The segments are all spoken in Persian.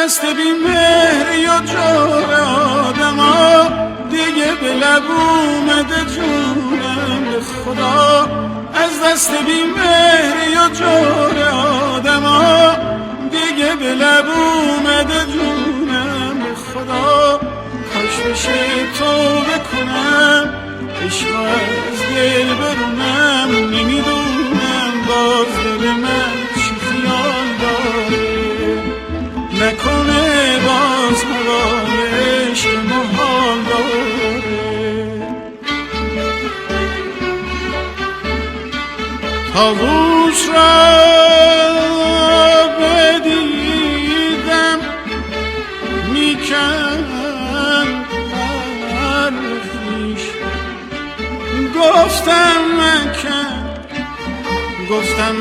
دست بی مهری و جور آدما دیگه به لب اومده جونم به خدا. از دست بی مهری و جور آدما دیگه به لب اومده جونم به خدا. کاش بشه توبه کنم عشق از دل برونم، نمیدونم باز دل من چی خیال داره، نکنه باز هوای عشق محال داره. طاووس را بدیدم میکند پر خویش، گفتم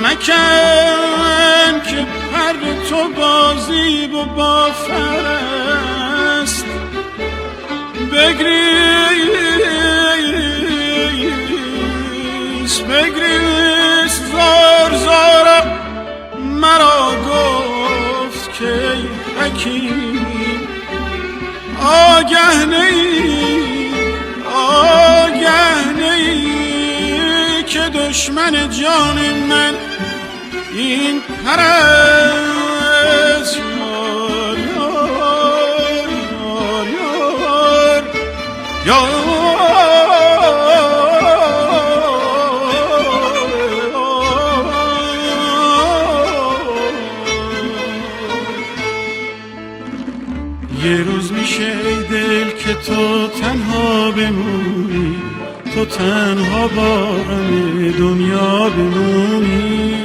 مکن که پر تو بازی و بافر است. بگریز زار زار مرا گفت که حکیم آگه نیی که دشمن جان من این پر است. یار یار یار یار یار یه روز میشه ای دل که تو تنها بمونی، تو تنها با غم دنیا بمونی.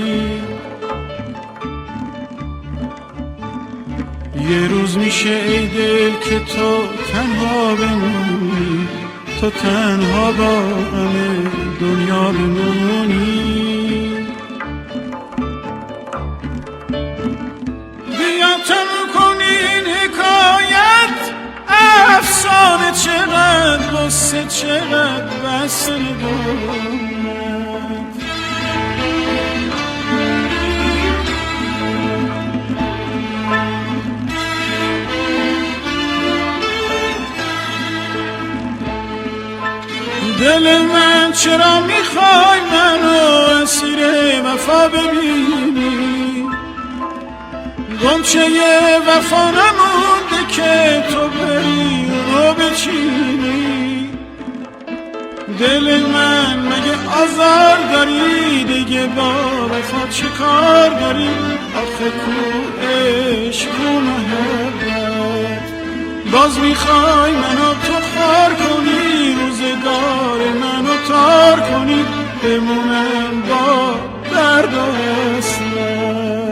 یه روز میشه ای دل که تو تنها بمونی، تو تنها با غم دنیا بمونی. بیا تموم کنین حکایت افسانه، چقدر غصه چقدر بس دارد. دل من چرا میخوای منو اسیر وفا ببینی؟ غنچه وفا نمونده که تو بری رو بچینی. دل من مگه آزار داری دیگه با وفا چه کار داری؟ آخه کو عشق کو محبت، باز میخوای منو تو خار کنی، روزگار منو تار کنی، بمونم با درد و حسرت.